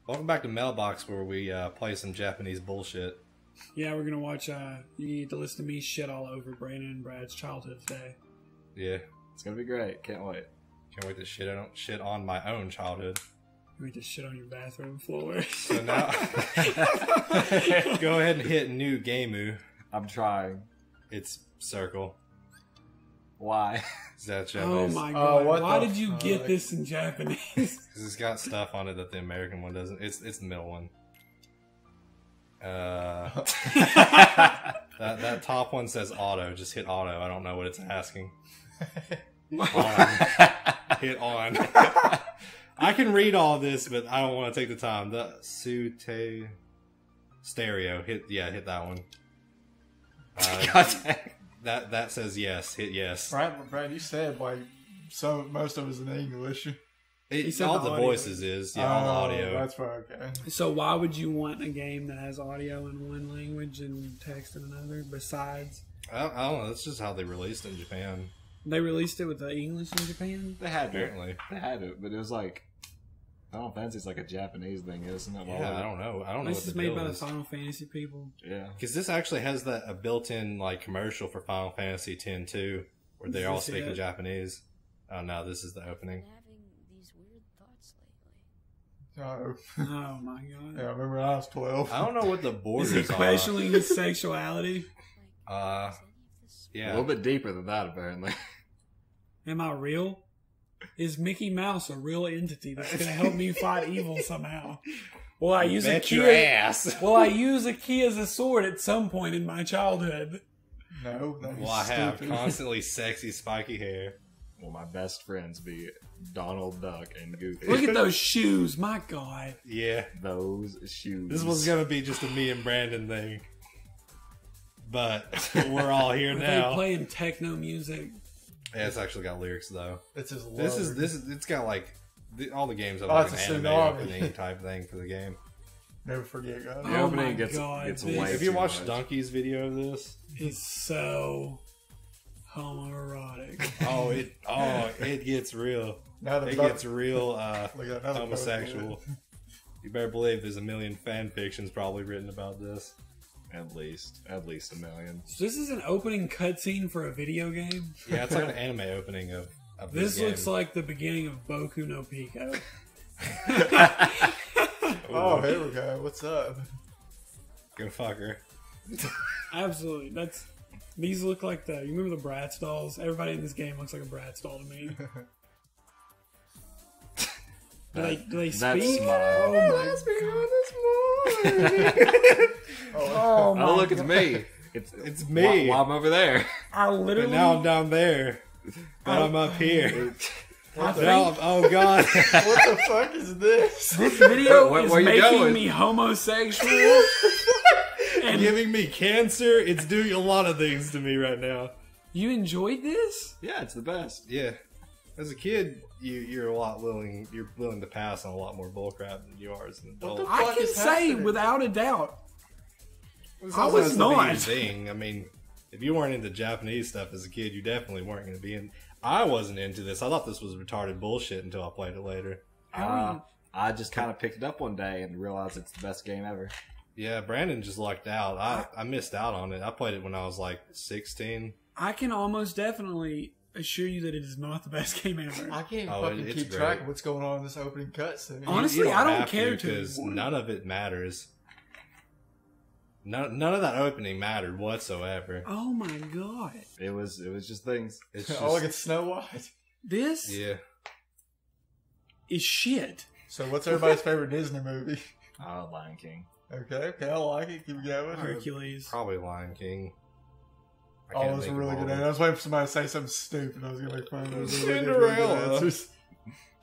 Welcome back to MaleBox, where we play some Japanese bullshit. Yeah, we're gonna watch. You need to listen to me shit all over Brandon and Brad's childhood today. Yeah, it's gonna be great. Can't wait. Can't wait to shit on my own childhood. You need to shit on your bathroom floor. So now, go ahead and hit new gameu. I'm trying. It's circle. Why? Is that Oh Japanese? my god! Why did you fuck? get this in Japanese? Because it's got stuff on it that the American one doesn't. It's the middle one. That top one says auto. Just hit auto. I don't know what it's asking. On. Hit on. I can read all this, but I don't want to take the time. The Sute stereo. Hit that one. That says yes. Hit yes. Brad, you said like most of it's in English. All the voices is all the audio. That's fine. Okay. So why would you want a game that has audio in one language and text in another? Besides, I don't know. That's just how they released it in Japan. They released it with the English in Japan. They had Apparently. it. They had it, but it was like Final Fantasy is like a Japanese thing, isn't it? Yeah, I don't know. I don't know. This is made by the Final Fantasy people. Yeah, because this actually has a built-in like commercial for Final Fantasy X too, where they're all speaking Japanese. Oh no, this is the opening. Oh my god! Yeah, I remember when I was 12. I don't know what the borders Is he questioning his sexuality? Yeah, a little bit deeper than that apparently. Am I real? Is Mickey Mouse a real entity that's going to help me fight evil somehow? Will I use a key? Will I use a key as a sword at some point in my childhood? No. Well, I have constantly sexy spiky hair. Will my best friends be Donald Duck and Goofy? Look at those shoes, my god. Yeah, those shoes. this was gonna be just a me and Brandon thing, but we're all here now. They playing techno music. Yeah, it's actually got lyrics though. It's just This is it's got like all the games have Oh, like it's an a anime tsunami. opening type thing for the game. Never forget, guys. The Oh opening my gets God, way Have you too watched much. Donkey's video of this? It's so homoerotic. It gets real. Now the It butt- gets real Look at another homosexual. You better believe there's a million fan fictions probably written about this. At least a million. So this is an opening cutscene for a video game? Yeah, it's like an anime opening of this This game. looks like the beginning of Boku no Pico. Oh, here we go. What's up? Go fuck her. Absolutely. These look like you remember the Bratz dolls? Everybody in this game looks like a Bratz doll to me. Do they That speak? smile. Oh my Oh, look, it's God. me. It's me. While I'm over there. I But literally now I'm down there. But I'm up here. I think Oh god. What the fuck is this? this video Where is you making going? me homosexual. And Giving me cancer. It's doing a lot of things to me right now. you enjoyed this? Yeah, it's the best. Yeah. As a kid, you're willing to pass on a lot more bullcrap than you are as an adult. the I fuck can is say happening? without a doubt. It's I also was has to be your not. thing. I mean, if you weren't into Japanese stuff as a kid, you definitely weren't going to be in. I wasn't into this. I thought this was retarded bullshit until I played it later. I just kind of picked it up one day and realized it's the best game ever. Yeah, Brandon just lucked out. I missed out on it. I played it when I was like 16. I can almost definitely assure you that it is not the best game ever. I can't Oh, fucking it's keep great. track of what's going on in this opening cutscene. Honestly, I don't have care to. because none of it matters. None of that opening mattered whatsoever. Oh my god. It was just things. It's just, Oh, look, it's Snow White. This yeah. is shit. So, what's everybody's favorite Disney movie? Lion King. Okay, I like it. Keep going. Hercules. Probably Lion King. I Oh, can't that's a think of really all good of name. them. I was waiting for somebody to say something stupid. I was going to make fun of it. Cinderella.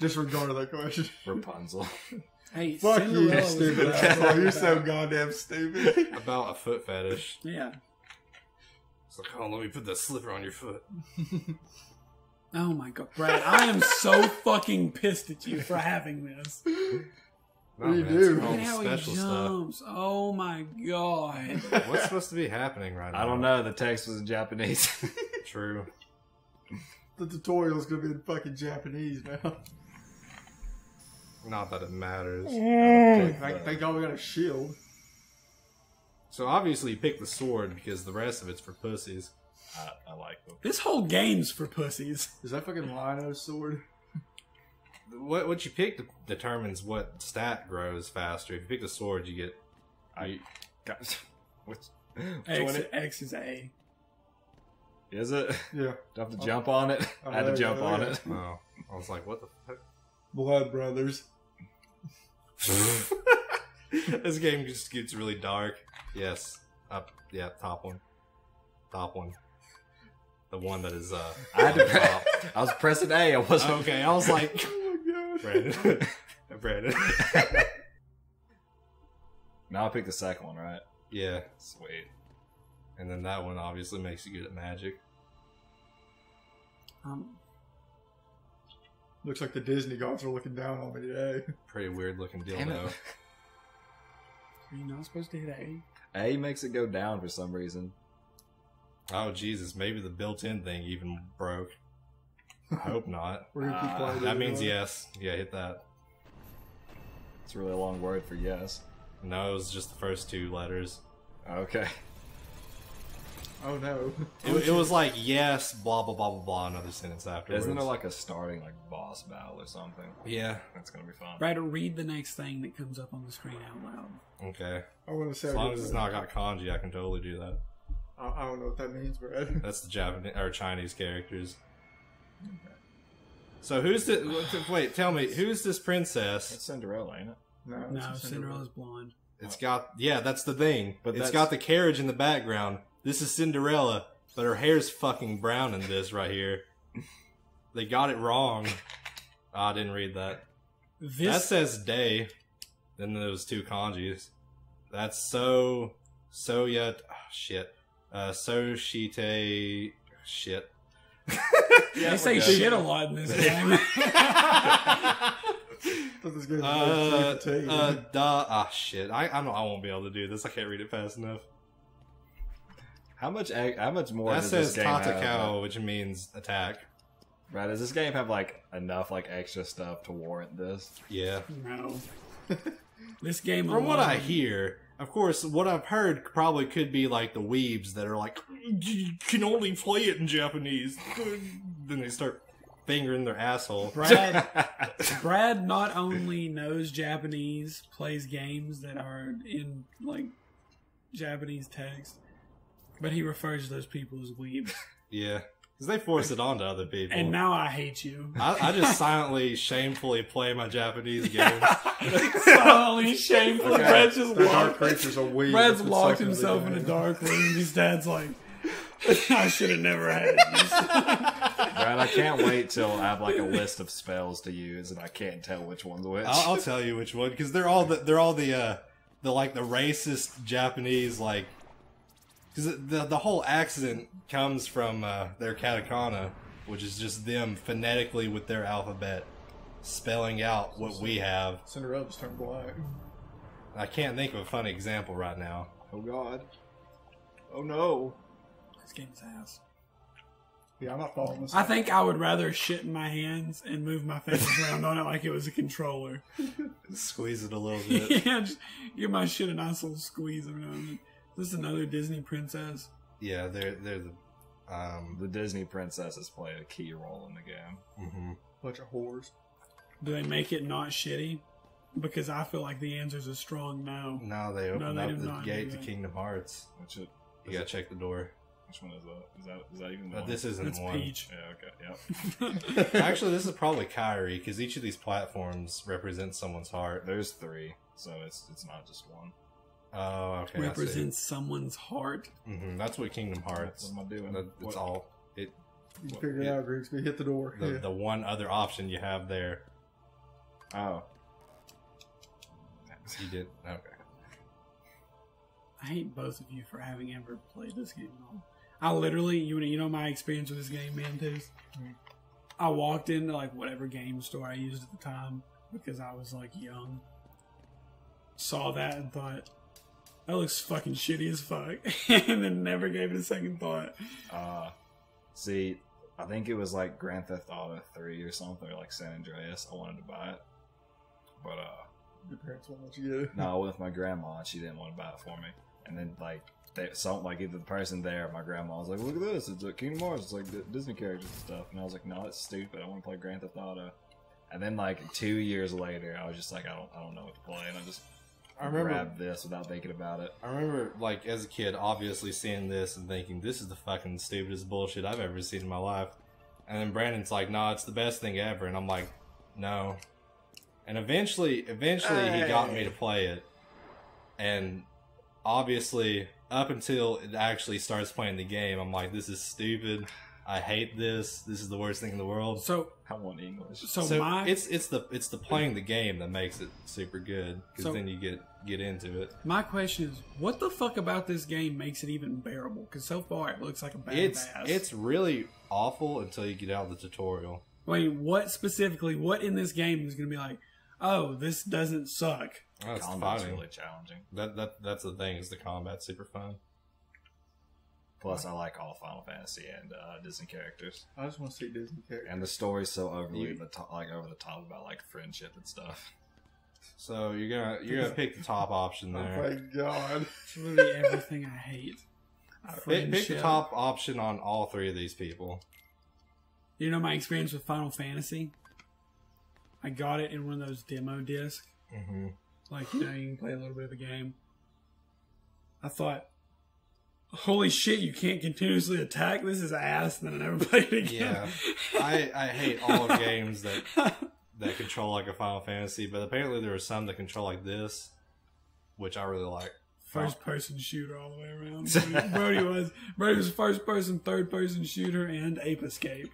Disregard of that question. Rapunzel. Hey, Fuck you, Cinderella you was stupid good. asshole. You're so goddamn stupid. About a foot fetish. Yeah. It's like, oh, let me put that slipper on your foot. Oh my god, Brad, I am so fucking pissed at you for having this. No, What do you man, do? it's Look all at how he special stuff. jumps. Oh my god. What's supposed to be happening right now? I don't know. The text was in Japanese. True. The tutorial's going to be in fucking Japanese now. Not that it matters. Okay, Thank God we got a shield. So obviously you pick the sword because the rest of it's for pussies. I like them. This whole game's for pussies. Is that fucking Lino's sword? What you pick determines what stat grows faster. If you pick the sword, you get. Guys, what's X is A. Is it? Yeah. Do I have to jump on it? I had to jump on it. Oh, I was like, what the fuck? Blood Brothers. This game just gets really dark. Yes. Up. Yeah, top one. Top one. The one that is, I had to I was pressing A. I wasn't. Okay, I was like, Oh my god. Brandon. Brandon. Now I picked the second one, right? Yeah. Sweet. And then that one obviously makes you good at magic. Looks like the Disney gods are looking down on me today. Pretty weird looking Damn dildo. it. Are you not supposed to hit A? A makes it go down for some reason. Oh, Jesus. Maybe the built-in thing even broke. I hope not. We're gonna keep playing. That means yes. Yeah, hit that. It's a really long word for yes. No, it was just the first two letters. Okay. Oh no. It was like yes, blah blah blah blah blah. Another sentence afterwards. Isn't there like a starting like boss battle or something? Yeah. That's gonna be fun. Brad, read the next thing that comes up on the screen out loud. Okay. I want to say. As long as it's not got kanji, I can totally do that. I don't know what that means, Brad. That's the Japanese or Chinese characters. Okay. So who's the? Wait, tell me, who's this princess? It's Cinderella, ain't it? No, Cinderella's blonde. It's got that's the thing. But it's got the carriage in the background. This is Cinderella, but her hair's fucking brown in this right here. They got it wrong. Oh, I didn't read that. That says day. Then there was two kanjis. That's Soya. Oh, shit. Soshite. Shit. They say shit a lot in this game. Shit. I won't be able to do this. I can't read it fast enough. How much more that does says this game have? Tatakao, which means attack. Right, does this game have like enough like extra stuff to warrant this? Yeah. No. This game From what I hear, of course, what I've heard probably could be like the weebs that are like, you can only play it in Japanese. Then they start fingering their asshole. Brad not only knows Japanese, plays games that are in like Japanese text, but he refers to those people as weebs. Yeah. Because they force it onto other people. And now I hate you. I just silently, shamefully play my Japanese games. Silently, shamefully. Okay. Brad's just Dark creatures are weird. Brad's locked himself in a dark room. His dad's like, I should have never had these. Brad, I can't wait till I have like a list of spells to use and I can't tell which one's which. I'll tell you which one, because they're all the like the racist Japanese, like, because the whole accident comes from their katakana, which is just them phonetically with their alphabet spelling out what we have. Cinderella just turned black. I can't think of a funny example right now. Oh god. Oh no. This game's ass. Yeah, I'm not following this. I think I would rather shit in my hands and move my fingers around on it like it was a controller. Squeeze it a little bit. Yeah, just give my shit a nice little squeeze around it. Is this another Disney princess? Yeah, they're The Disney princesses play a key role in the game. Mm-hmm. Bunch of whores. Do they make it not shitty? Because I feel like the answer's a strong no. No, they open they up do the not gate do to that. Kingdom Hearts. You You gotta check the door. Which one is that? Is that even the one? This isn't That's one. Peach. Yeah, okay, yep. Actually, this is probably Kyrie, because each of these platforms represents someone's heart. There's 3, so it's not just one. Oh, okay. Represents someone's heart. Mm-hmm. That's what Kingdom Hearts. What am I doing? That's all. You can figure it out, Grigsby. Hit the door. The one other option you have there. Oh. You did. Okay. I hate both of you for having ever played this game at all. I literally, you know my experience with this game, man, too? I walked into like whatever game store I used at the time because I was like young. Saw that and thought, that looks fucking shitty as fuck. And then never gave it a second thought. See, I think it was like Grand Theft Auto 3 or something, or like San Andreas. I wanted to buy it. But your parents won't let you get it. No, with my grandma, and she didn't want to buy it for me. And then like either the person there, or my grandma was like, "Look at this! It's like Kingdom Hearts. It's like Disney characters and stuff." And I was like, "No, it's stupid. I want to play Grand Theft Auto." And then like 2 years later, I was just like, I don't know what to play, and I grabbed this without thinking about it. I remember, like, as a kid, obviously seeing this and thinking, this is the fucking stupidest bullshit I've ever seen in my life. And then Brandon's like, no, it's the best thing ever. And I'm like, no. And eventually he got me to play it. And obviously, up until it actually starts playing the game, I'm like, this is stupid. I hate this. This is the worst thing in the world. So I want English. So it's the playing the game that makes it super good, because then you get into it. My question is, what the fuck about this game makes it even bearable? Because so far it looks like a badass. It's really awful until you get out of the tutorial. I mean, what in this game is going to be like, oh, this doesn't suck? Oh, it's Combat's funny. really challenging. That's the thing, is the combat's super fun. Plus, I like all Final Fantasy and Disney characters. I just want to see Disney characters. And the story's so overly over the top about like friendship and stuff. So you're gonna pick the top option there. Oh my god! It's literally everything I hate. Pick the top option on all three of these people. You know my experience with Final Fantasy? I got it in one of those demo discs. Mm-hmm. Like, you know, you can play a little bit of a game. I thought, holy shit, you can't continuously attack? This is ass. And then I never played it again. Yeah. I hate all of games that control like a Final Fantasy, but apparently there are some that control like this, which I really like. First person shooter all the way around. Brody was first person, third person shooter, and Ape Escape.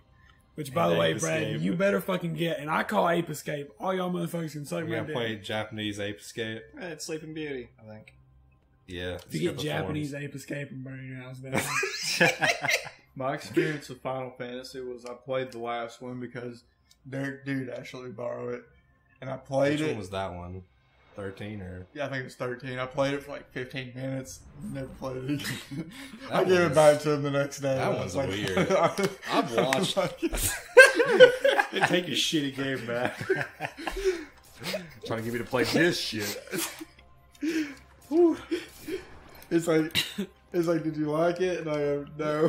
Which, by the way, Brad, you better fucking get. And I call Ape Escape. All y'all motherfuckers can suck my dick. You play Japanese Ape Escape? It's Sleeping Beauty, I think. Yeah. If you get Japanese Ape Escape and burn your house down. My experience with Final Fantasy was I played the last one because Derek Dude actually borrowed it. And I played it. Which one was that one? 13 or? Yeah, I think it was 13. I played it for like 15 minutes. Never played it again. I gave it back to him the next day. That one's like, weird. I've watched. Take your shitty game back. Trying to get me to play this shit. It's like, did you like it? And I go, no.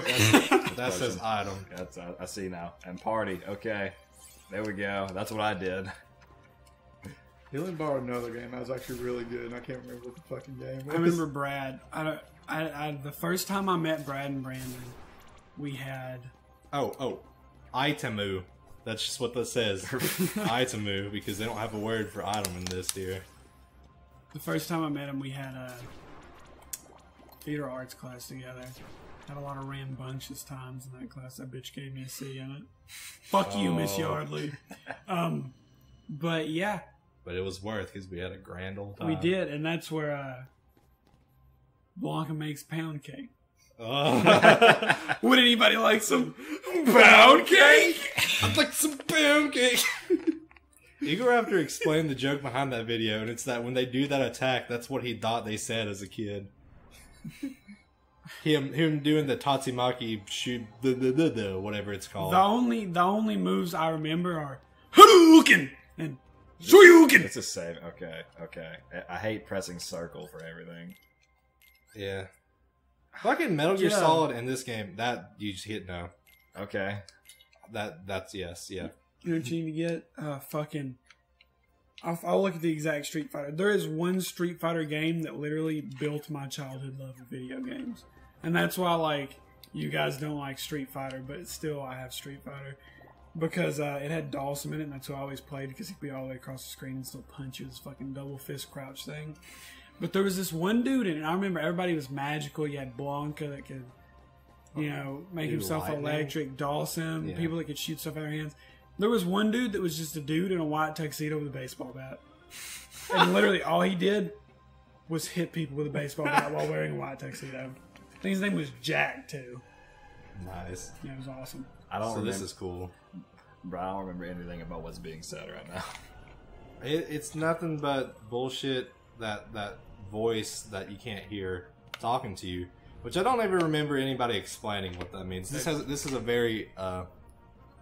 That says item. That's I see now. And party. Okay, there we go. That's what I did. He only borrowed another game that was actually really good, and I can't remember what the fucking game was. I remember Brad. The first time I met Brad and Brandon, we had... Oh. Itemu. That's just what that says. Itemu, because they don't have a word for item in this here. The first time I met him, we had a theater arts class together. Had a lot of rambunctious times in that class. That bitch gave me a C in it. Fuck you, Miss Yardley. But yeah. But it was worth, because we had a grand old time. We did, and that's where Blanca makes pound cake. Oh. Would anybody like some pound cake? I'd like some pound cake. You're gonna have to explain the joke behind that video, and it's that when they do that attack, that's what he thought they said as a kid. Him doing the Tatsumaki shoot, whatever it's called. The only moves I remember are Hadouken and Shoryuken. It's a save. Okay. I hate pressing circle for everything. Yeah. Fucking Metal Gear Solid in this game, that you just hit no. Okay. That's yes, yeah. You know what you need to get? Fucking... I'll look at the exact Street Fighter. There is one Street Fighter game that literally built my childhood love of video games. And that's why, like, you guys don't like Street Fighter, but still I have Street Fighter. Because it had Dawson in it, and that's who I always played, because he'd be all the way across the screen and still punch you with this fucking double fist crouch thing. But there was this one dude in it, and I remember everybody was magical. You had Blanca that could, you know, make himself electric. Dawson, people that could shoot stuff out of their hands. There was one dude that was just a dude in a white tuxedo with a baseball bat. And literally all he did was hit people with a baseball bat while wearing a white tuxedo. I think his name was Jack, too. Nice. Yeah, it was awesome. This is cool. Bro, I don't remember anything about what's being said right now. It's nothing but bullshit, that voice that you can't hear talking to you, which I don't ever remember anybody explaining what that means. This is a very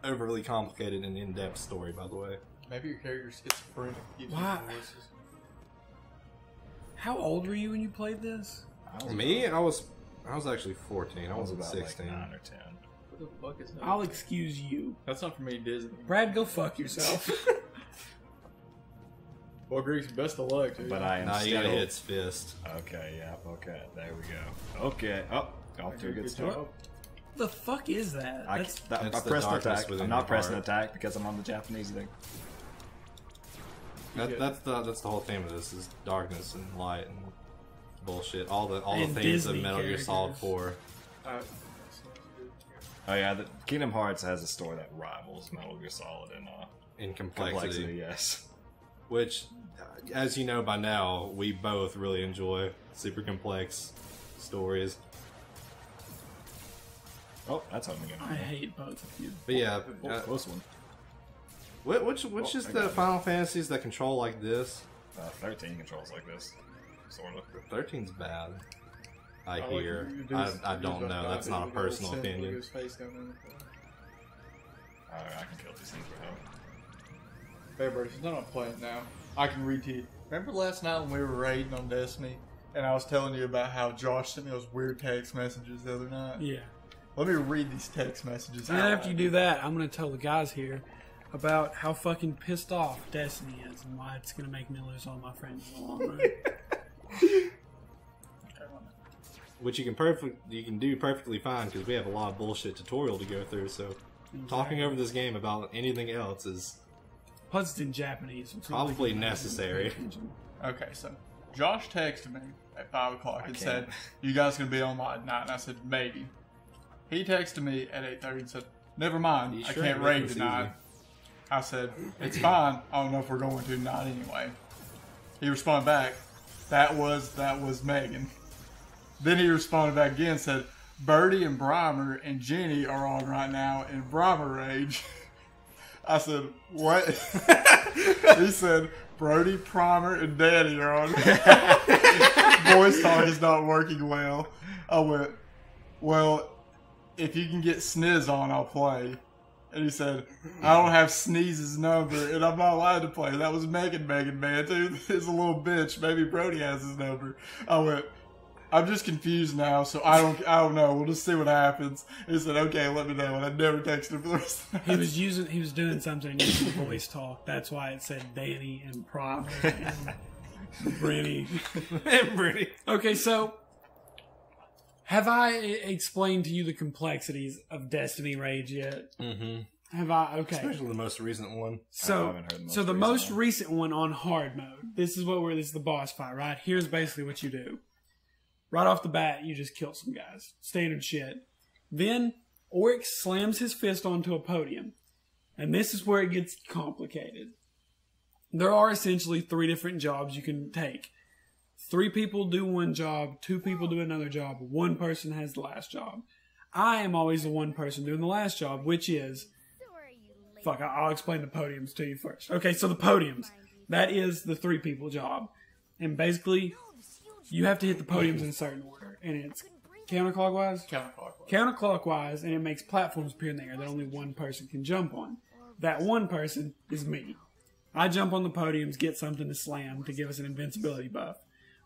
overly complicated and in-depth story, by the way. Maybe your character's schizophrenic. Why? How old were you when you played this? Me? I was actually 14. I was about 16. like 9 or 10. What the fuck is that? I'll excuse you. That's not for me, Disney. Brad, go fuck yourself. Well, Greeks, best of luck, dude. But I am Nah, you still... gotta hit its fist. Okay, yeah, okay. There we go. Okay. Oh, off to a good start. What the fuck is that? I That's, That's the pressed darkness attack. within I'm your not pressing heart. attack because I'm on the Japanese thing. That's the whole theme of this is darkness and light and bullshit. All the And themes of Disney Metal Gear Solid characters. 4. Oh yeah, the Kingdom Hearts has a story that rivals Metal Gear Solid in In complexity. complexity. Yes. Which, as you know by now, we both really enjoy super complex stories. Oh, that's homing again. I hate both of you. But yeah, Oh, close one. which Oh, is I the got it. Final Fantasies that control like this? 13 controls like this, sort of. 13's bad. I hear. I don't know. That's not a personal opinion. Alright, I can kill these things for help. Hey, bro, she's not playing now. I can read to you. Remember last night when we were raiding on Destiny, and I was telling you about how Josh sent me those weird text messages the other night? Yeah. Let me read these text messages. And after you do that, I'm going to tell the guys here about how fucking pissed off Destiny is and why it's going to make me lose all my friends in the long run. Which you can do perfectly fine because we have a lot of bullshit tutorial to go through. So talking over this game about anything else is Plus, it's in Japanese. So it's probably really necessary. Okay, so Josh texted me at 5 o'clock and can't. said, "You guys gonna be online tonight?" And I said, "Maybe." He texted me at 8:30 and said, "Never mind, You I sure can't make raid this tonight." easy? I said, "It's fine. I don't know if we're going to tonight anyway." He responded back, that was Megan." Then he responded back again and said, "Birdie and Brimer and Jenny are on right now in Brimer Rage." I said, "What?" He said, "Brody, Primer, and Danny are on." Voice talk is not working well. I went, "Well, if you can get Sniz on, I'll play." And he said, "I don't have Sneeze's number, and I'm not allowed to play." That was Megan, man, dude. It's a little bitch. Maybe Brody has his number. I went, "I'm just confused now, so I don't know. We'll just see what happens." He said, "Okay, let me know." And I never texted him for the rest of the night. He was doing something using voice talk. That's why it said Danny and Primer and Brenny. Pretty. Okay, so have I explained to you the complexities of Destiny Rage yet? Mm-hmm. Have I? Okay. Especially the most recent one. So, haven't heard the most the recent most one. recent one on hard mode. This is the boss fight, right? Here's basically what you do. Right off the bat, you just kill some guys. Standard shit. Then, Oryx slams his fist onto a podium. And this is where it gets complicated. There are essentially 3 different jobs you can take. 3 people do one job, 2 people do another job, 1 person has the last job. I am always the one person doing the last job, which is... Fuck, I'll explain the podiums to you first. Okay, so the podiums. That is the 3 people job. And basically, you have to hit the podiums in a certain order. And it's counterclockwise? Counterclockwise, and it makes platforms appear in the air that only 1 person can jump on. That 1 person is me. I jump on the podiums, get something to slam to give us an invincibility buff.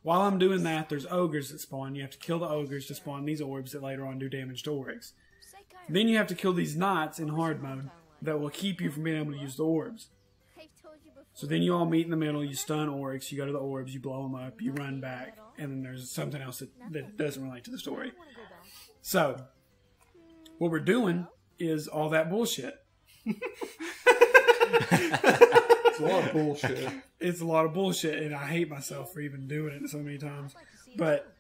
While I'm doing that, there's ogres that spawn. You have to kill the ogres to spawn these orbs that later on do damage to Oryx. Then you have to kill these knights in hard mode that will keep you from being able to use the orbs. So then you all meet in the middle, you stun Oryx, you go to the orbs, you blow them up, you run back, and then there's something else that doesn't relate to the story. So, what we're doing is all that bullshit. It's a lot of bullshit. It's a lot of bullshit, and I hate myself for even doing it so many times. But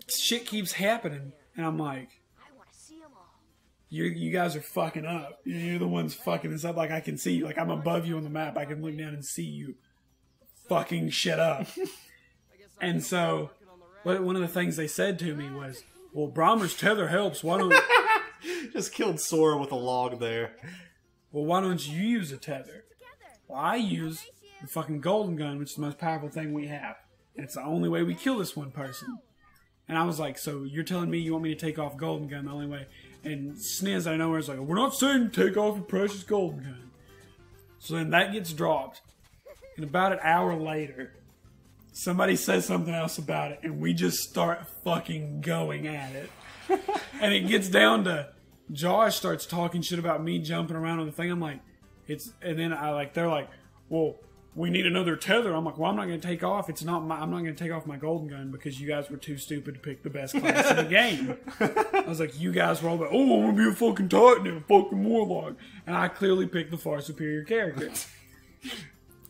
shit keeps happening, and I'm like, you guys are fucking up. You're the ones fucking this up. Like, I can see you. Like, I'm above you on the map. I can look down and see you fucking shit up. And so, one of the things they said to me was, "Well, Brahmer's tether helps. Why don't Just killed Sora with a log there. why don't you use a tether?" Well, I use the fucking golden gun, which is the most powerful thing we have. And it's the only way we kill this 1 person. And I was like, so you're telling me you want me to take off golden gun the only way? And Sniz out of nowhere is like, "We're not saying take off your precious golden gun." So then that gets dropped. And about an hour later, Somebody says something else about it, and we just start fucking going at it. And it gets down to Josh starts talking shit about me jumping around on the thing. I'm like, and then they're like, well, we need another tether. I'm like, well, I'm not going to take off. I'm not going to take off my golden gun because you guys were too stupid to pick the best class in the game. I was like, you guys were all like, oh, I'm going to be a fucking Titan and a fucking Warlock. And I clearly picked the far superior character.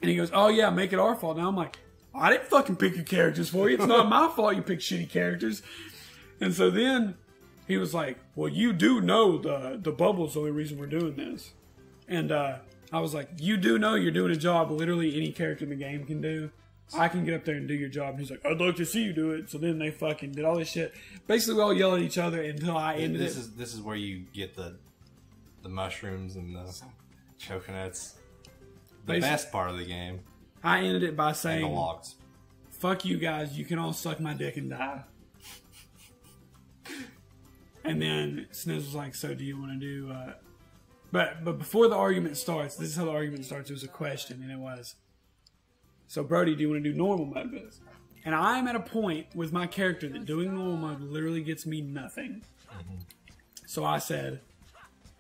And he goes, oh yeah, make it our fault. Now I'm like, I didn't fucking pick your characters for you. It's not my fault you pick shitty characters. And so then he was like, well, you do know the bubble's the only reason we're doing this. And I was like, you do know you're doing a job literally any character in the game can do. I can get up there and do your job. And he's like, I'd like to see you do it. So then they fucking did all this shit. Basically, we all yelled at each other until I ended it. This is where you get the mushrooms and the coconuts. The best part of the game. I ended it by saying, and the logs. Fuck you guys. You can all suck my dick and die. And then Sniz was like, so do you want to do... But before the argument starts, this is how the argument starts. It was a question, and it was, so Brody, do you want to do normal mode? And I'm at a point with my character that doing normal mode literally gets me nothing. Mm-hmm. So I said,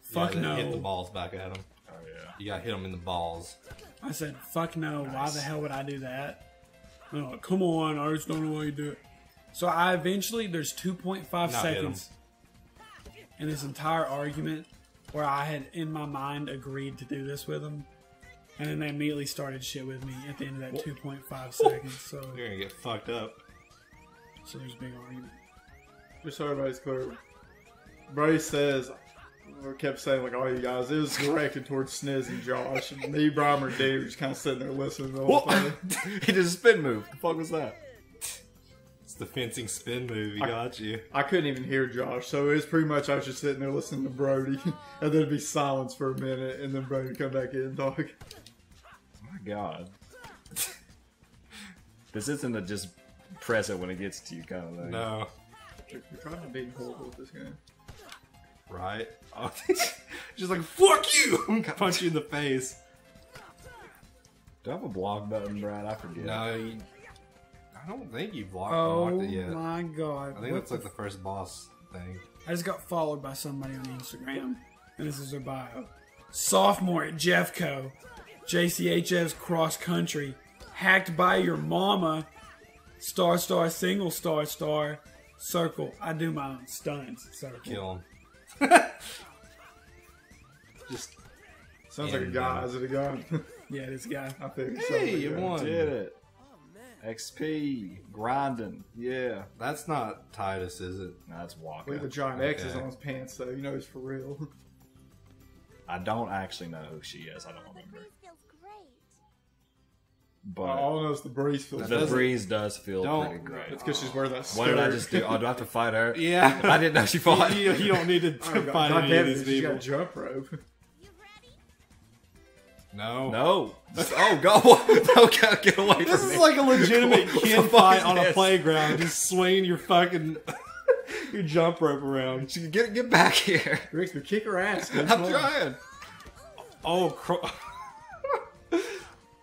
fuck no. Hit the balls back at him. Oh, yeah. You gotta hit him in the balls. I said, fuck no. Nice. Why the hell would I do that? And I'm like, come on, I just don't know why you do it. So I eventually, there's 2.5 seconds in this entire argument where I had, in my mind, agreed to do this with them. And then they immediately started shit with me at the end of that 2.5 seconds. So you're gonna get fucked up. So there's a big argument. Just so everybody's clear, Bray says, or kept saying, like, all you guys, it was directed towards Sniz and Josh. And me, Brian, or Dave were just kind of sitting there listening to the whole thing. He did a spin move. The fuck was that? It's the fencing spin move. He got you. I couldn't even hear Josh, so it was pretty much I was just sitting there listening to Brody, and then it'd be silence for a minute, and then Brody would come back in and talk. Oh my god. This isn't a just press it when it gets to you kind of thing. No. You're trying to be horrible with this game. Right? Oh, just like, fuck you! Punch you in the face. Do I have a block button, Brad? I forget. No, I don't think you've blocked it yet. Oh my god. I think that's like the first boss thing. I just got followed by somebody on Instagram, and this is their bio. Sophomore at Jeffco, JCHS cross country, hacked by your mama, star single star circle. I do my own stunts. Circle. Kill him. Just sounds like a guy. Is it a guy? Yeah, this guy. I think. Hey, you won. Did it. XP grinding. Yeah. That's not Titus, is it? No, that's Waka. We have a giant X's on his pants, though. You know he's for real. I don't actually know who she is. I don't remember. But all I know is the breeze feels. The breeze does feel pretty great. It's because she's wearing that skirt. What did I just do? Oh, do I have to fight her? Yeah. I didn't know she fought. You don't need to fight any of these She people. got jump rope. No. No. Oh, go. Okay, get away from me. This is like a legitimate kid fight on a playground. Just swinging your fucking your jump rope around. Get back here. Rick, but kick her ass. I'm trying. Oh,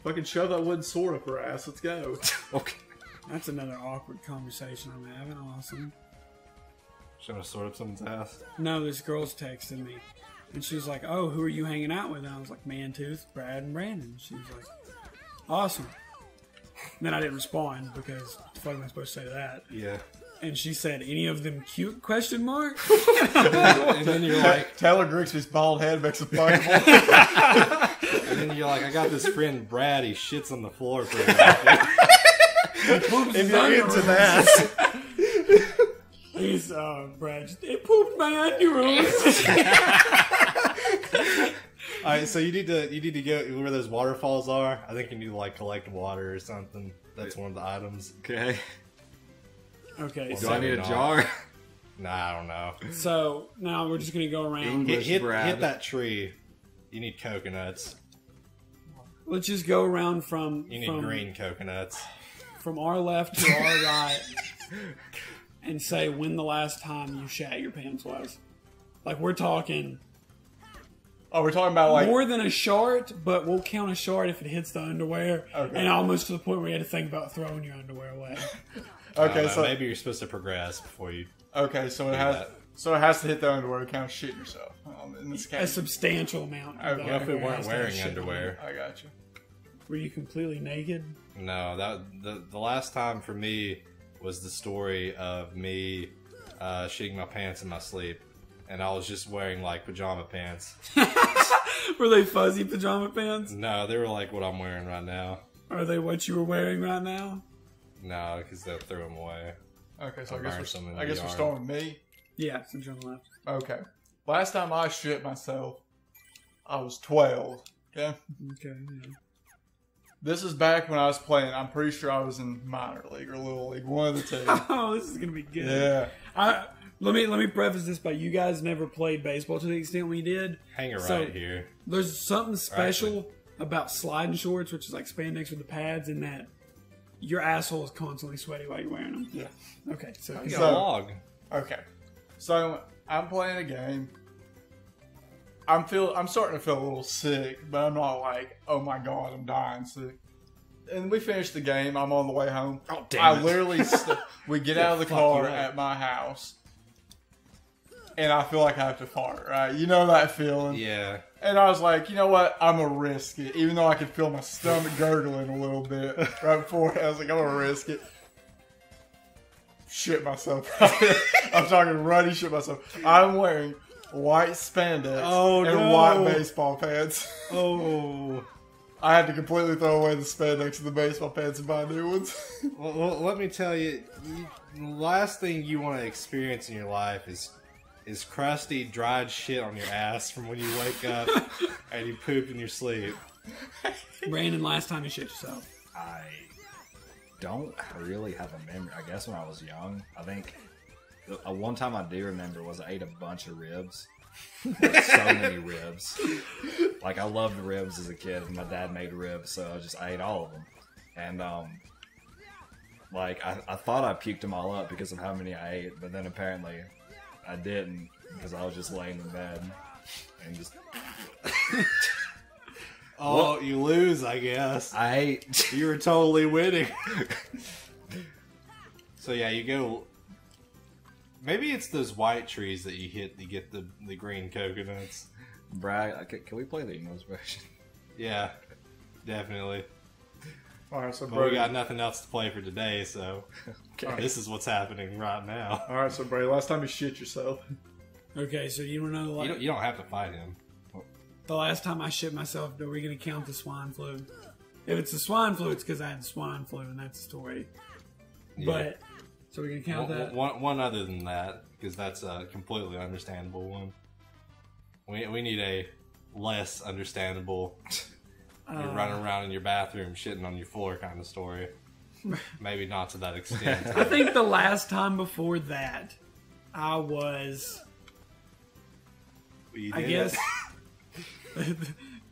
fucking shove that wooden sword up her ass. Let's go. Okay. That's another awkward conversation I'm having. Awesome. Trying to sword up someone's ass. No, this girl's texting me. And she was like, oh, who are you hanging out with? And I was like, Mantooth, Brad, and Brandon. She was like, awesome. And then I didn't respond because what the fuck am I supposed to say to that? Yeah. And she said, any of them cute, question mark? And then you're like... Taylor Grixby's bald head makes it fuckable. And then you're like, I got this friend, Brad, he shits on the floor for If you're into that... He's, Brad, it pooped my underoos. Alright, so you need to go where those waterfalls are. I think you need to like collect water or something. That's one of the items. Okay. Okay. Do I need a jar? Nah, I don't know. So now we're just gonna go around. Hit that tree. You need coconuts. Let's just go around from. You need green coconuts. From our left to our right, and say when the last time you shat your pants was. Like we're talking. Are we talking about like more than a shart, but we'll count a shart if it hits the underwear, and almost to the point where you had to think about throwing your underwear away. Okay, so maybe you're supposed to progress before you. Okay, so it has to hit the underwear to count shitting yourself. In this case, A substantial amount. Of Okay. the What if we underwear weren't has to have wearing shit on it. underwear? I got you. Were you completely naked? No, the last time for me was the story of me shitting my pants in my sleep, and I was just wearing like pajama pants. Were they fuzzy pajama pants? No, they were like what I'm wearing right now. Are they what you were wearing right now? No, because they threw them away. Okay, so I'll burn some in I the guess we're yard. starting with me. Yeah, since you're on the left. Okay. Last time I shit myself, I was 12. Okay. Okay. Yeah. This is back when I was playing. I'm pretty sure I was in minor league or little league, one of the two. Oh, this is gonna be good. Yeah. Let me preface this by you guys never played baseball to the extent we did. Hang it So- right here. There's something special about sliding shorts, which is like spandex with the pads, in that your asshole is constantly sweaty while you're wearing them. Yeah. Okay, so You So- got a log. Okay. So I'm playing a game. I'm starting to feel a little sick, but I'm not like, oh my god, I'm dying sick. And we finish the game. I'm on the way home. Oh I damn it! literally, we get out of the Fuck car you up. at my house, and I feel like I have to fart. Right? You know that feeling. Yeah. And I was like, you know what? I'm gonna risk it, even though I could feel my stomach gurgling a little bit right before. I was like, I'm gonna risk it. Shit myself. I'm talking runny shit myself. I'm wearing white spandex and white baseball pants. Oh. I had to completely throw away the spandex and the baseball pants and buy new ones. Well, let me tell you, the last thing you want to experience in your life is crusty, dried shit on your ass from when you wake up and you poop in your sleep. Brandon, last time you shit yourself. I don't really have a memory. I guess when I was young, I think one time I do remember was I ate a bunch of ribs. Like, so many ribs. Like I loved ribs as a kid, and my dad made ribs, so I ate all of them. And like I thought I puked them all up because of how many I ate, but then apparently I didn't because I was just laying in bed and just. Oh, you lose, I guess. I ate. You were totally winning. So yeah, you go. Maybe it's those white trees that you hit to get the green coconuts. Brad, can we play the English version? Yeah, definitely. Alright, so But we got nothing else to play for today, so Okay. this is what's happening right now. Alright, so Brady, last time you shit yourself. Okay, so you don't know You don't have to fight him. the last time I shit myself, are we going to count the swine flu? If it's the swine flu, it's because I had swine flu, and that's the story. Yeah. But, so we're going to count that? One other than that, because that's a completely understandable one. We need a less understandable. You're running around in your bathroom, shitting on your floor kind of story. Maybe not to that extent. I think the last time before that, I was, You I did guess, it.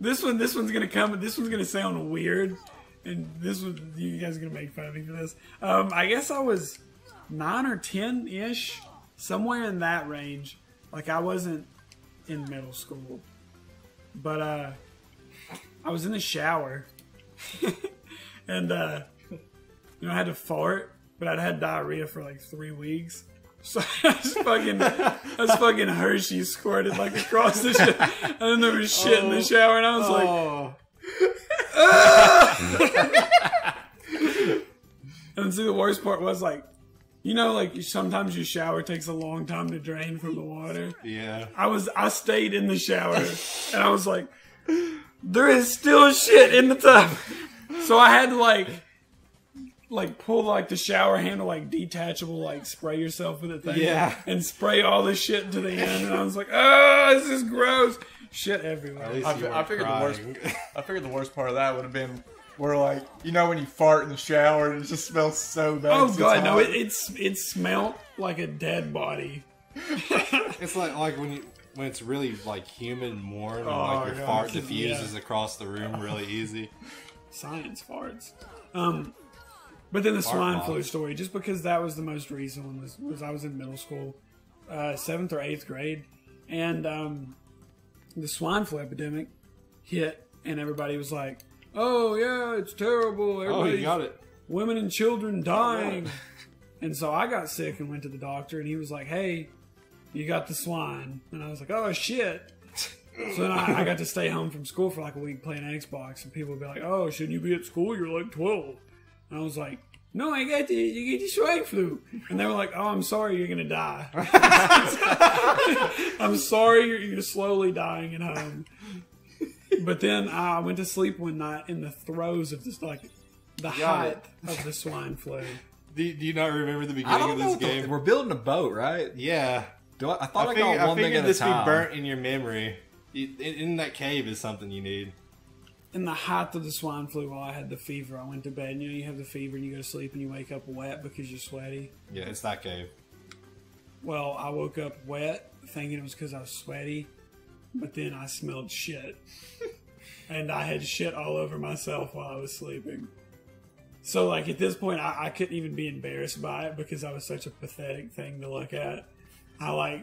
this one's going to come, this one's going to sound weird, and you guys are going to make fun of me for this. I guess I was 9 or 10-ish, somewhere in that range. Like, I wasn't in middle school. But, I was in the shower. And, I had to fart, but I'd had diarrhea for like 3 weeks. So I was fucking Hershey squirted like across the shit. And then there was shit in the shower, and I was like, and see, the worst part was like, like sometimes your shower takes a long time to drain from the water. Yeah. I stayed in the shower, and I was like, there is still shit in the tub. So I had to like pull like the shower handle, like detachable, like spray yourself with a thing. Yeah. And spray all the shit to the end, and I was like, oh, this is gross. Shit everywhere. At least you I weren't figured crying. I figured the worst part of that would have been where, like, when you fart in the shower and it just smells so bad. Oh 'cause god, it's no! hot. It smelled like a dead body. It's like when it's really like humid and warm, and Oh, like your yeah. fart diffuses across the room really easy. Science farts. But then the Fart swine box. flu story, just because that was the most recent one, was I was in middle school, 7th or 8th grade, and the swine flu epidemic hit, and everybody was like, "Oh yeah, it's terrible. Oh, you got it. Women and children dying." And so I got sick and went to the doctor, and he was like, "Hey, you got the swine." And I was like, "Oh shit." So then I got to stay home from school for like a week playing Xbox, and people would be like, "Oh, shouldn't you be at school? You're like 12." And I was like, "No, you get the swine flu." And they were like, "Oh, I'm sorry, you're gonna die." I'm sorry, you're slowly dying at home. But then I went to sleep one night in the throes of this, like, the height of the swine flu. Do you not remember the beginning of this game? We're building a boat, right? Yeah. I thought I got one thing at a this time. be burnt in your memory. In that cave is something you need. In the height of the swine flu, while I had the fever, I went to bed. And, you know, you have the fever and you go to sleep and you wake up wet because you're sweaty. Yeah, it's that cave. Well, I woke up wet, thinking it was because I was sweaty, but then I smelled shit. And I had shit all over myself while I was sleeping. So, like, at this point, I couldn't even be embarrassed by it because I was such a pathetic thing to look at. I, like,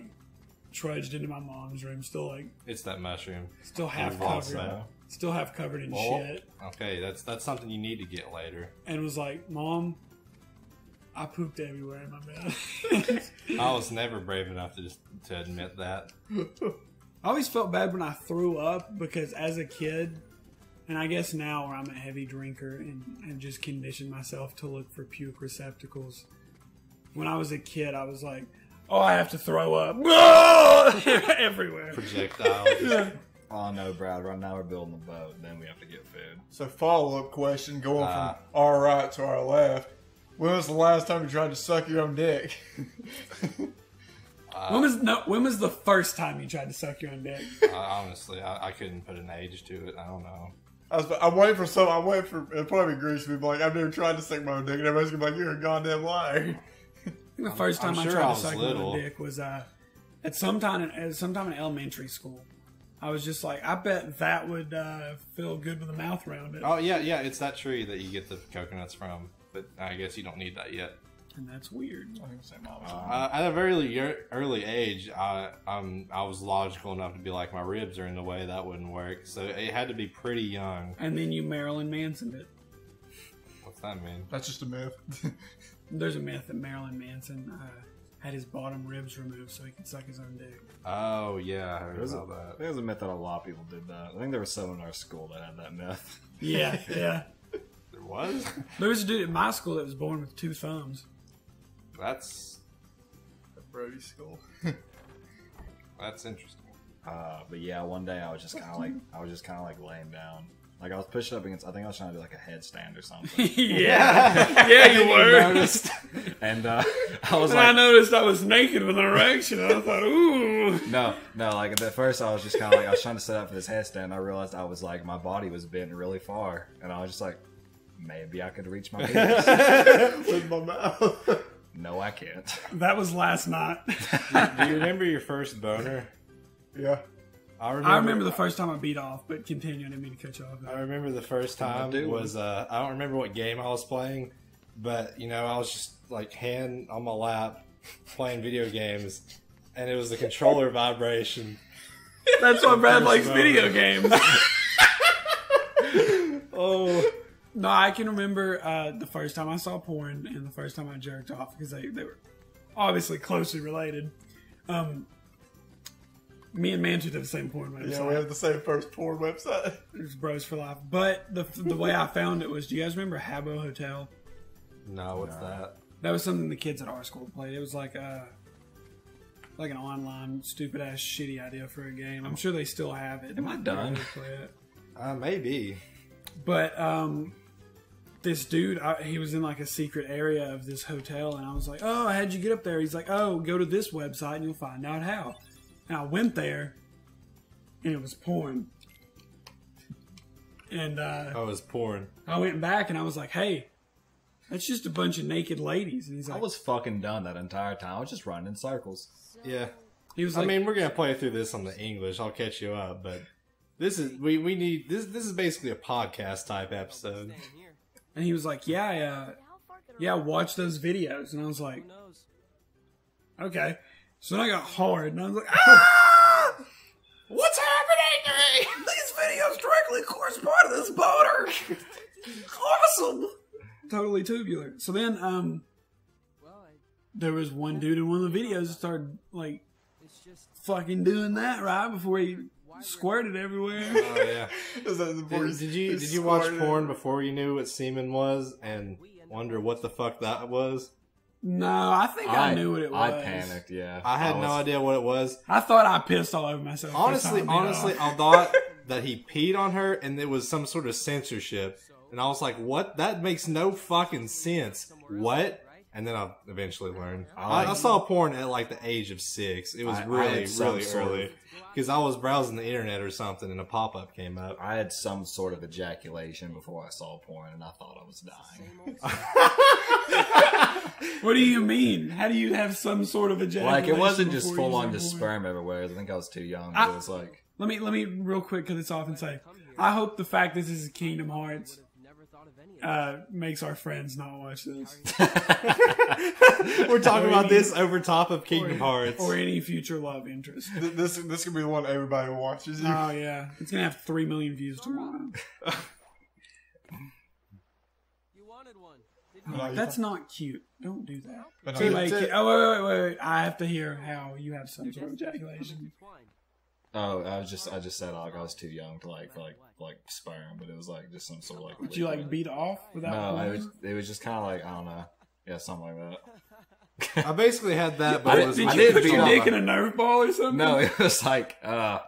trudged into my mom's room, still, like... It's that mushroom. Still half covered. Still half covered in shit. Okay, that's something you need to get later. And was like, "Mom, I pooped everywhere in my bed." I was never brave enough to admit that. I always felt bad when I threw up because as a kid, and I guess now where I'm a heavy drinker and just conditioned myself to look for puke receptacles. When I was a kid, I was like, "Oh, I have to throw up." Everywhere. Projectiles. Oh no, Brad, right now we're building a boat, then we have to get food. So follow-up question, going from our right to our left. When was the last time you tried to suck your own dick? When was the first time you tried to suck your own dick? Honestly, I couldn't put an age to it. I don't know. I'm waiting for it'll probably be Greece to be like, "I've never tried to suck my own dick," and everybody's gonna be like, "You're a goddamn liar." I think the first time I sure tried I to suck my own dick was at sometime in elementary school. I was just like, I bet that would feel good with a mouth around it. Oh yeah, it's that tree that you get the coconuts from. But I guess you don't need that yet. And that's weird. At a very early age, I was logical enough to be like, my ribs are in the way, that wouldn't work. So it had to be pretty young. And then you Marilyn Mansoned it. What's that mean? That's just a myth. There's a myth that Marilyn Manson had his bottom ribs removed so he could suck his own dick. Oh, yeah, I heard about that. There's a myth that a lot of people did that. I think there was someone in our school that had that myth. Yeah. There was? There was a dude at my school that was born with 2 thumbs. That's Brody's school. That's interesting. But yeah, one day I was just kind of like laying down. Like I was pushing up against. I think I was trying to do like a headstand or something. yeah, you were. And I was I noticed I was naked with an erection. And I thought, ooh. No. Like at first I was just kind of like I was trying to set up for this headstand. And I realized I was like my body was bent really far, and I was just like, maybe I could reach my penis with my mouth. No, I can't. That was last night. Do you remember your first boner? Yeah. I remember the first time I beat off, but continue. I didn't mean to cut you off. I remember the first time was, I don't remember what game I was playing, but, you know, I was just, like, hand on my lap playing video games, and it was the controller vibration. That's why Brad likes video games. Oh. No, I can remember the first time I saw porn and the first time I jerked off, because they were obviously closely related. Me and Manchester have the same porn website. Yeah, we have the same first porn website. It's Bros for Life. But the way I found it was, do you guys remember Habbo Hotel? No, what's that? That was something the kids at our school played. It was like an online stupid ass shitty idea for a game. I'm sure they still have it. Am I done? Maybe. But this dude, he was in like a secret area of this hotel, and I was like, "Oh, how'd you get up there?" He's like, "Oh, go to this website and you'll find out how." And I went there, and it was porn. And it was porn. I went back and I was like, "Hey, that's just a bunch of naked ladies." And he's like, I was fucking done that entire time. I was just running in circles. Yeah. He was like, I mean, we're gonna play through this on the English. I'll catch you up, but this is we need this is basically a podcast type episode. And he was like, "Yeah, watch those videos." And I was like, "Okay." So then I got hard, and I was like, "Ah! What's happening?" These videos directly correspond to this boner. Awesome. Totally tubular. So then, there was one dude in one of the videos that started like fucking doing that right before he squirted everywhere. Oh yeah. Did Did you watch porn before you knew what semen was and wonder what the fuck that was? No, I think I knew what it was. I panicked. Yeah, I had no idea what it was. I thought I pissed all over myself. Honestly, I thought that he peed on her and it was some sort of censorship. And I was like, what? That makes no fucking sense. What? And then I eventually learned. I saw porn at like the age of 6. It was really early. Because I was browsing the internet or something and a pop-up came up. I had some sort of ejaculation before I saw porn and I thought I was dying. What do you mean? How do you have some sort of ejaculation? Like, it wasn't just full on just sperm everywhere. I think I was too young. But it was like... Let me real quick, because it's often say, I hope the fact this is Kingdom Hearts makes our friends not watch this. We're talking about this over top of Kingdom Hearts. Or any future love interest. This could be the one everybody watches. Oh, yeah. It's going to have 3 million views tomorrow. You wanted one. That's not cute. Don't do that. But Wait. I have to hear how you have some sort of ejaculation. Oh, I just said like I was too young to like sperm, but it was like just some sort of like. Would you like beat off without? No, it was just kind of like I don't know, yeah, something like that. I basically had that, but Did you put your dick in a Nerf ball or something? No, it was like how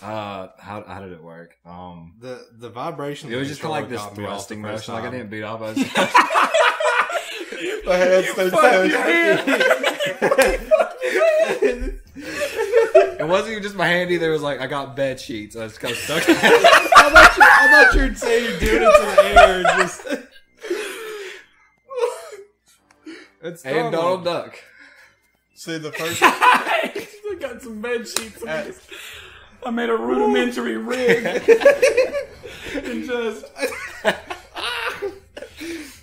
did it work? The vibration. It was just kind of like this thrusting motion. Like I didn't beat off. I was my hand stays. It wasn't even just my hand either. It was like I got bed sheets. I just got stuck. I thought you would say you're doing it to the air. Just it's and Donald Duck. See the first. I got some bed sheets. I made a rudimentary rig and just.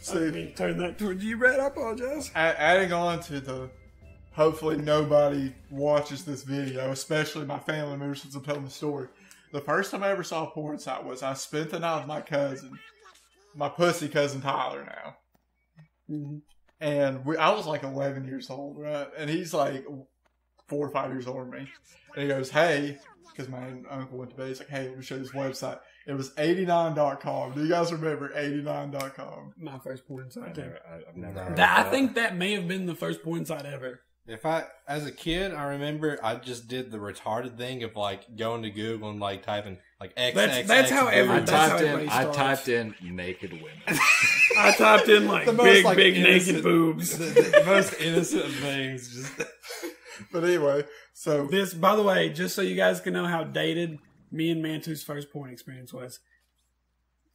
See, turn that towards you, Brad. I apologize. Adding on to the. Hopefully nobody watches this video, especially my family members, since I'm telling the story. The first time I ever saw a porn site was I spent the night with my cousin, my pussy cousin Tyler now. Mm-hmm. And I was like 11 years old, right? And he's like 4 or 5 years older than me. And he goes, hey, because my uncle went to bed, he's like, hey, let me show you this website. It was 89.com. Do you guys remember 89.com? My first porn site ever. I've never. I think that may have been the first porn site ever. As a kid, I remember I just did the retarded thing of like going to Google and like typing like X. That's how everybody starts. I typed in naked women. I typed in like big naked boobs. The most innocent of things. Just. But anyway, so this, by the way, just so you guys can know how dated me and Mantu's first porn experience was.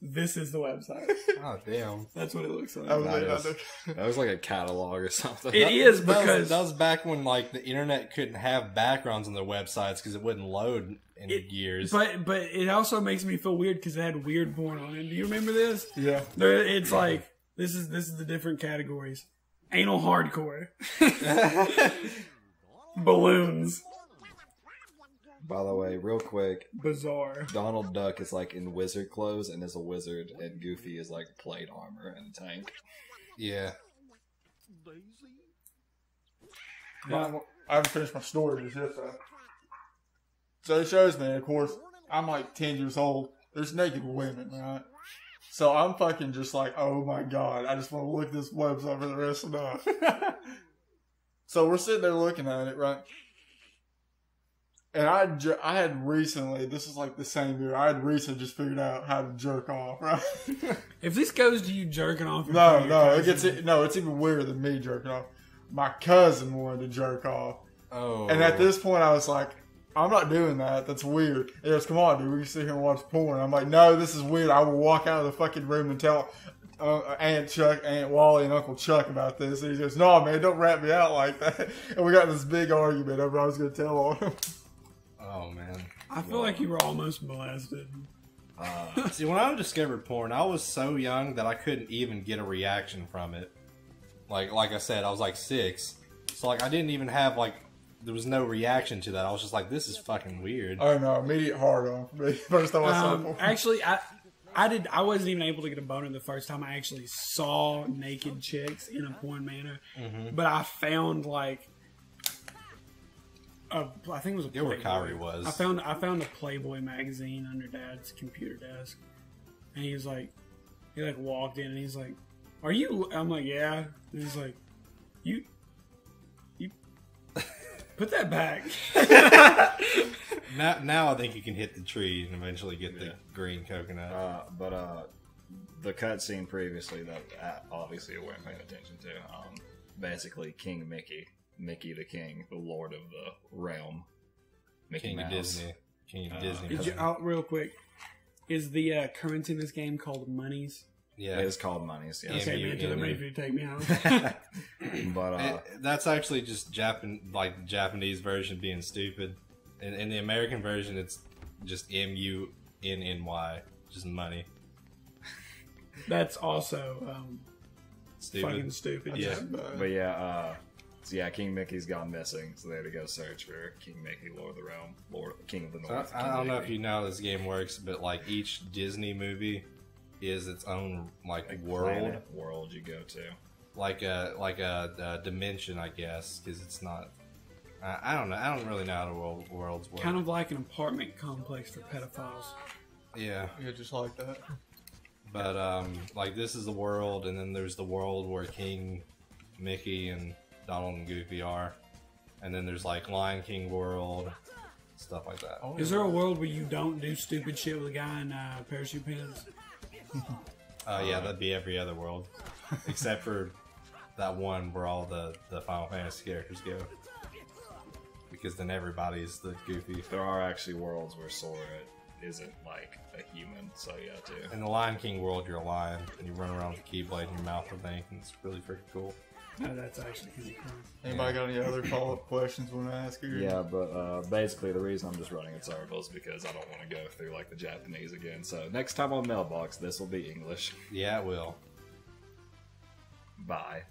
This is the website. Oh damn! That's what it looks like. That was like a catalog or something. It is because that was back when like the internet couldn't have backgrounds on their websites because it wouldn't load in years. But it also makes me feel weird because it had weird porn on it. Do you remember this? Yeah. It's like this is the different categories: anal hardcore, balloons. By the way, real quick, bizarre. Donald Duck is like in wizard clothes and is a wizard, and Goofy is like plate armor and a tank. Yeah. I haven't finished my story just yet, though. So it shows me, of course, I'm like 10 years old. There's naked women, right? So I'm fucking just like, oh my god, I just want to look at this website for the rest of the night. So we're sitting there looking at it, right? And I had recently, this is like the same year, I had recently just figured out how to jerk off, right? If this goes to you jerking off... it's even weirder than me jerking off. My cousin wanted to jerk off. Oh. And at this point I was like, I'm not doing that, that's weird. He goes, come on dude, we can sit here and watch porn. I'm like, no, this is weird. I will walk out of the fucking room and tell Aunt Chuck, Aunt Wally, and Uncle Chuck about this. And he goes, no man, don't rat me out like that. And we got this big argument over I was going to tell on him. Oh man, I feel like you were almost molested. See, when I discovered porn, I was so young that I couldn't even get a reaction from it. Like I said, I was like 6, so like I didn't even have like there was no reaction to that. I was just like, this is fucking weird. Oh no, immediate hard on for me. First time I saw it. Actually, I wasn't even able to get a boner the first time I actually saw naked chicks in a porn manner. But I found like I think it was a Yeah, where Playboy. Kyrie was. I found a Playboy magazine under Dad's computer desk, and he walked in and he's like, "Are you?" I'm like, "Yeah." And he's like, "You put that back." Now I think you can hit the tree and eventually get the green coconut. But the cutscene previously that obviously you weren't paying attention to. Basically, King Mickey the King, the Lord of the Realm, Mickey King Mouse. of Disney. King of Disney. Did you, real quick, is the currency in this game called monies? Yeah. It is called Monies. Yes. Okay, MU, man, to the MU. ready for you to take me out. But That's actually just the Japanese version being stupid. In the American version, it's just MUNNY, just money. That's also Stupid. fucking stupid. Yeah. But yeah, King Mickey's gone missing, so they had to go search for King Mickey, Lord of the Realm, King of the North. I don't know if you know how this game works, but like each Disney movie is its own like world you go to, like a dimension, I guess, because it's not. I don't know. I don't really know how the worlds work. Kind of like an apartment complex for pedophiles. Yeah, Yeah, just like that. but like this is the world, and then there's the world where King Mickey and Donald and Goofy are, and then there's like Lion King world, stuff like that. Is there a world where you don't do stupid shit with a guy in parachute pants? Yeah, that'd be every other world, except for that one where all the Final Fantasy characters go, because then everybody's the Goofy. There are actually worlds where Sora isn't like a human, so yeah, too. In the Lion King world, you're a lion, and you run around with a keyblade in your mouth, I think, and it's really freaking cool. No, that's actually kind of cool. Anybody got any other follow-up questions we want to ask here? Yeah, but basically the reason I'm just running in circles is because I don't want to go through like the Japanese again. So next time on MaleBox, this will be English. Yeah, it will. Bye.